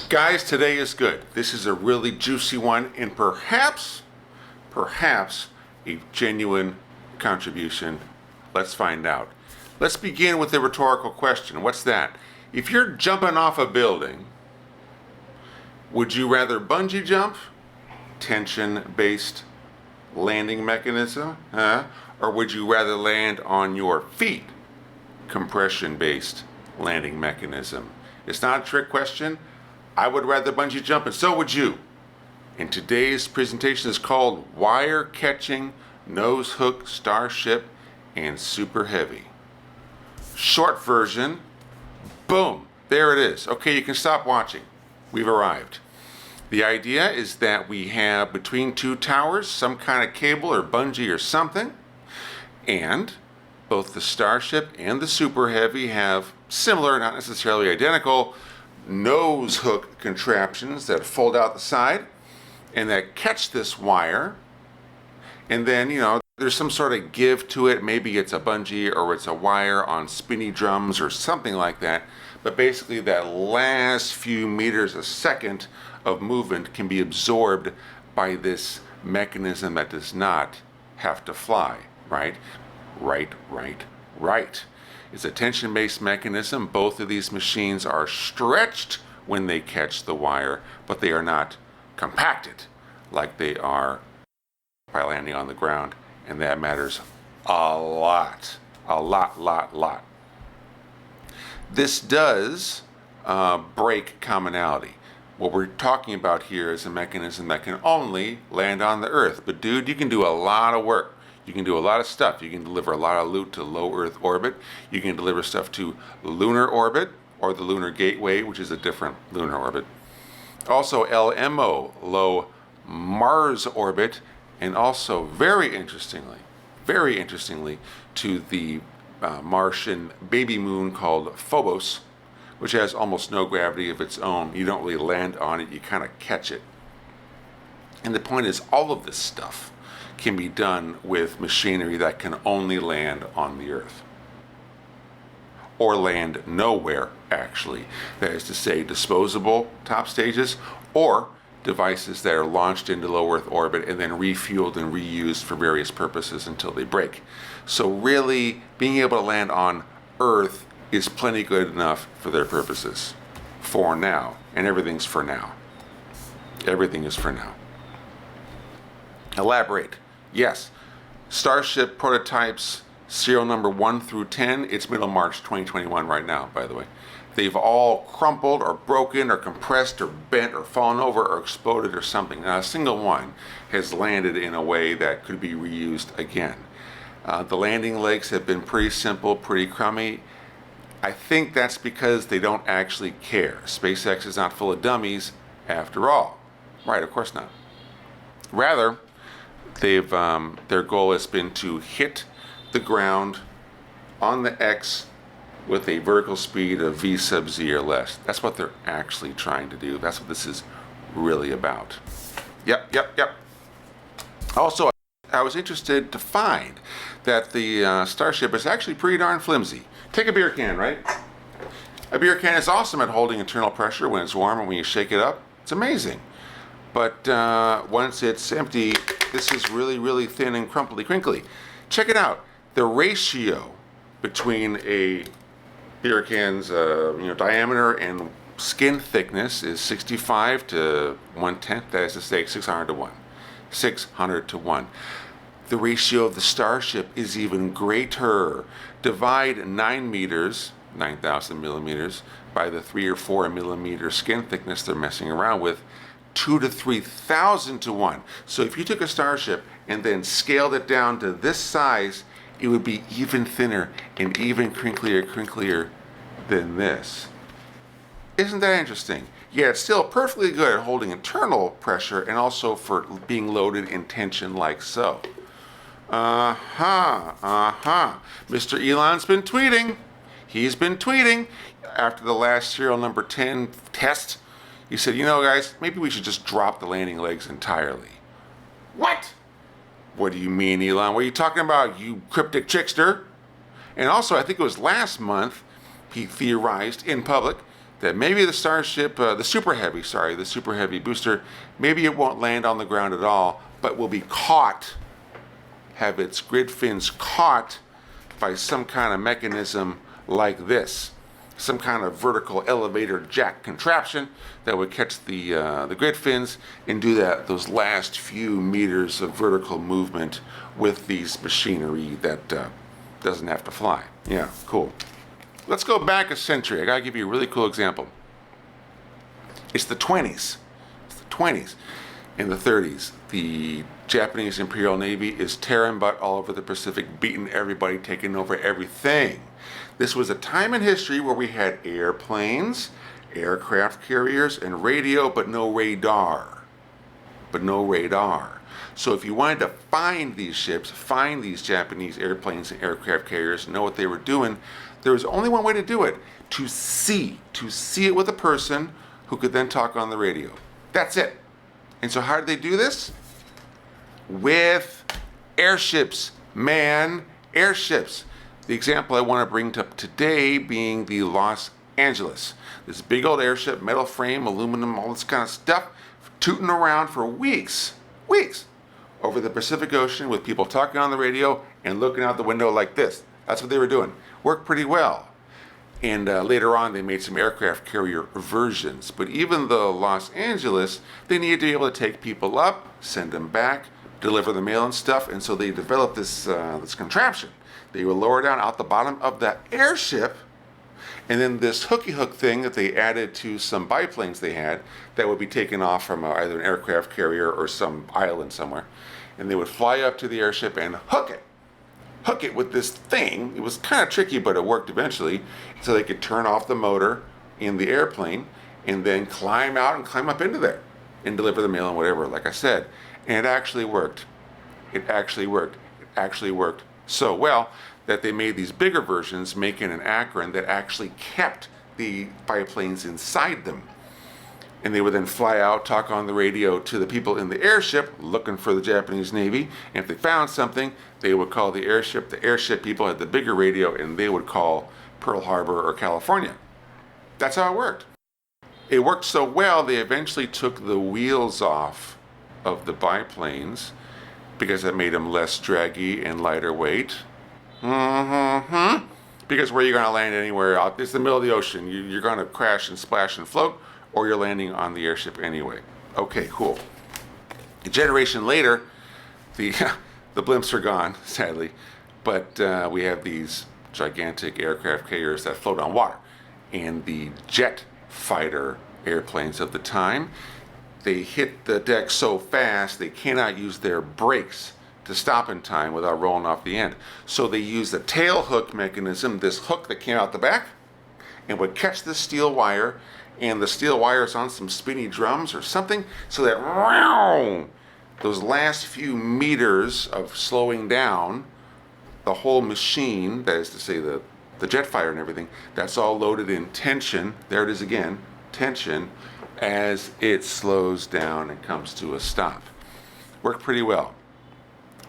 Guys, today is good. This is a really juicy one and perhaps a genuine contribution. Let's find out. Let's begin with the rhetorical question. What's that? If you're jumping off a building, would you rather bungee jump, tension-based landing mechanism, or would you rather land on your feet, compression-based landing mechanism? It's not a trick question. I would rather bungee jump, and so would you. And today's presentation is called Wire Catching Nose-Hook Starship and Super-Heavy. Short version, boom, there it is. Okay, you can stop watching. We've arrived. The idea is that we have between two towers some kind of cable or bungee or something, and both the Starship and the Super-Heavy have similar, not necessarily identical, nose hook contraptions that fold out the side and that catch this wire, and then there's some sort of give to it. Maybe it's a bungee or it's a wire on spinny drums or something like that, but basically that last few meters a second of movement can be absorbed by this mechanism that does not have to fly. Right. It's a tension-based mechanism. Both of these machines are stretched when they catch the wire, but they are not compacted like they are by landing on the ground, and that matters a lot. This does break commonality. What we're talking about here is a mechanism that can only land on the Earth, but dude, you can do a lot of work. You can do a lot of stuff. You can deliver a lot of loot to low Earth orbit. You can deliver stuff to lunar orbit or the Lunar Gateway, which is a different lunar orbit. Also LMO, low Mars orbit, and also very interestingly, to the Martian baby moon called Phobos, which has almost no gravity of its own. You don't really land on it, you kind of catch it. And the point is, all of this stuff can be done with machinery that can only land on the Earth. Or land nowhere, actually. That is to say, disposable top stages, or devices that are launched into low Earth orbit and then refueled and reused for various purposes until they break. So really, being able to land on Earth is plenty good enough for their purposes. For now. And everything's for now. Everything is for now. Elaborate. Yes, Starship prototypes, serial number 1 through 10, it's middle March 2021 right now, by the way. They've all crumpled or broken or compressed or bent or fallen over or exploded or something. Not a single one has landed in a way that could be reused again. The landing legs have been pretty simple, pretty crummy. I think that's because they don't actually care. SpaceX is not full of dummies after all. Right, of course not. Rather, their goal has been to hit the ground on the X with a vertical speed of v sub z or less. That's what they're actually trying to do. That's what this is really about. Yep. Also, I was interested to find that the Starship is actually pretty darn flimsy. Take a beer can, right? A beer can is awesome at holding internal pressure when it's warm, and when you shake it up, it's amazing. But once it's empty, this is really thin and crumply crinkly. Check it out. The ratio between a beer can's diameter and skin thickness is 65 to 1/10. That is to say, 600 to 1. 600 to 1. The ratio of the Starship is even greater. Divide 9 meters, 9,000 millimeters, by the 3 or 4 millimeter skin thickness they're messing around with, 2 to 3,000 to 1. So if you took a Starship and then scaled it down to this size, it would be even thinner and even crinklier than this. Isn't that interesting? Yeah, it's still perfectly good at holding internal pressure and also for being loaded in tension like so. Mr. Elon's been tweeting. He's been tweeting after the last serial number 10 test. He said, guys, maybe we should just drop the landing legs entirely. What? What do you mean, Elon? What are you talking about, you cryptic trickster? And also, I think it was last month, he theorized in public that maybe the Starship, the Super-Heavy, sorry, the Super-Heavy booster, maybe it won't land on the ground at all, but will be caught, have its grid fins caught by some kind of mechanism like this. Some kind of vertical elevator jack contraption that would catch the grid fins and do those last few meters of vertical movement with these machinery that doesn't have to fly. Yeah, cool. Let's go back a century. I gotta give you a really cool example. It's the 20s. It's the 20s. In the 30s, the Japanese Imperial Navy is tearing butt all over the Pacific, beating everybody, taking over everything. This was a time in history where we had airplanes, aircraft carriers, and radio, but no radar. But no radar. So if you wanted to find these ships, find these Japanese airplanes and aircraft carriers, know what they were doing, there was only one way to do it: to see it with a person who could then talk on the radio. That's it. And so how did they do this? With airships, man, airships. The example I want to bring up today being the Los Angeles. This big old airship, metal frame, aluminum, all this kind of stuff, tooting around for weeks, over the Pacific Ocean with people talking on the radio and looking out the window like this. That's what they were doing. Worked pretty well. And later on, they made some aircraft carrier versions. But even the Los Angeles, they needed to be able to take people up, send them back, deliver the mail and stuff. And so they developed this contraption. They would lower down out the bottom of the airship, and then this hooky hook thing that they added to some biplanes they had that would be taken off from either an aircraft carrier or some island somewhere. And they would fly up to the airship and hook it with this thing. It was kind of tricky, but it worked eventually. So they could turn off the motor in the airplane and then climb out and climb up into there and deliver the mail and whatever, like I said. And it actually worked. It actually worked. It actually worked so well that they made these bigger versions, Macon and Akron, that actually kept the biplanes inside them. And they would then fly out, talk on the radio to the people in the airship looking for the Japanese Navy. And if they found something, they would call the airship. The airship people had the bigger radio, and they would call Pearl Harbor or California. That's how it worked. It worked so well, they eventually took the wheels off of the biplanes because that made them less draggy and lighter weight. Because where are you going to land anywhere out? It's the middle of the ocean. You're going to crash and splash and float, or you're landing on the airship anyway. Okay, cool. A generation later, the blimps are gone, sadly, but we have these gigantic aircraft carriers that float on water. And the jet fighter airplanes of the time, they hit the deck so fast they cannot use their brakes to stop in time without rolling off the end. So they use the tail hook mechanism, this hook that came out the back, and would catch the steel wire, and the steel wire is on some spinny drums or something, so that those last few meters of slowing down the whole machine, that is to say the jet fighter and everything, that's all loaded in tension. There it is again, tension, as it slows down and comes to a stop. Worked pretty well.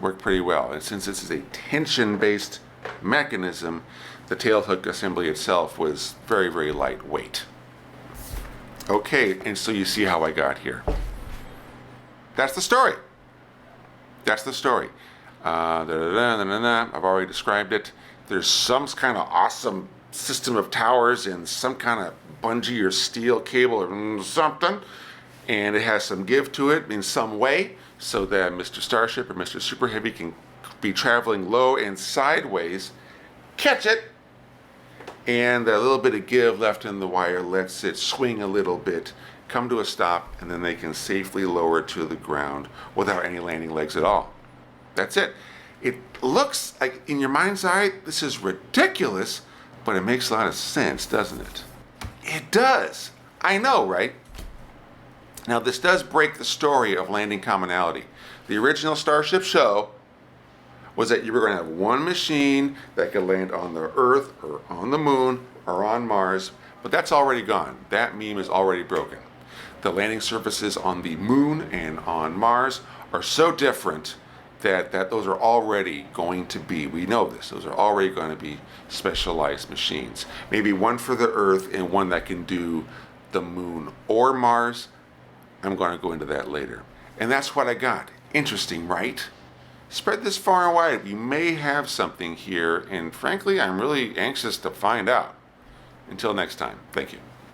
And since this is a tension-based mechanism, the tail hook assembly itself was very, very lightweight. Okay, and so you see how I got here. That's the story. I've already described it. There's some kind of awesome system of towers and some kind of bungee or steel cable or something, and it has some give to it in some way so that Mr. Starship or Mr. Super-Heavy can be traveling low and sideways, catch it, and a little bit of give left in the wire lets it swing a little bit, come to a stop, and then they can safely lower it to the ground without any landing legs at all. That's it. It looks like, in your mind's eye, this is ridiculous, but it makes a lot of sense, doesn't it? It does. I know, right? Now, this does break the story of landing commonality. The original Starship show was that you were going to have one machine that could land on the Earth or on the Moon or on Mars, but that's already gone. That meme is already broken. The landing surfaces on the Moon and on Mars are so different that those are already going to be, we know this, those are already going to be specialized machines. Maybe one for the Earth and one that can do the Moon or Mars. I'm going to go into that later. And that's what I got. Interesting, right? Spread this far and wide. We may have something here, and frankly, I'm really anxious to find out. Until next time, thank you.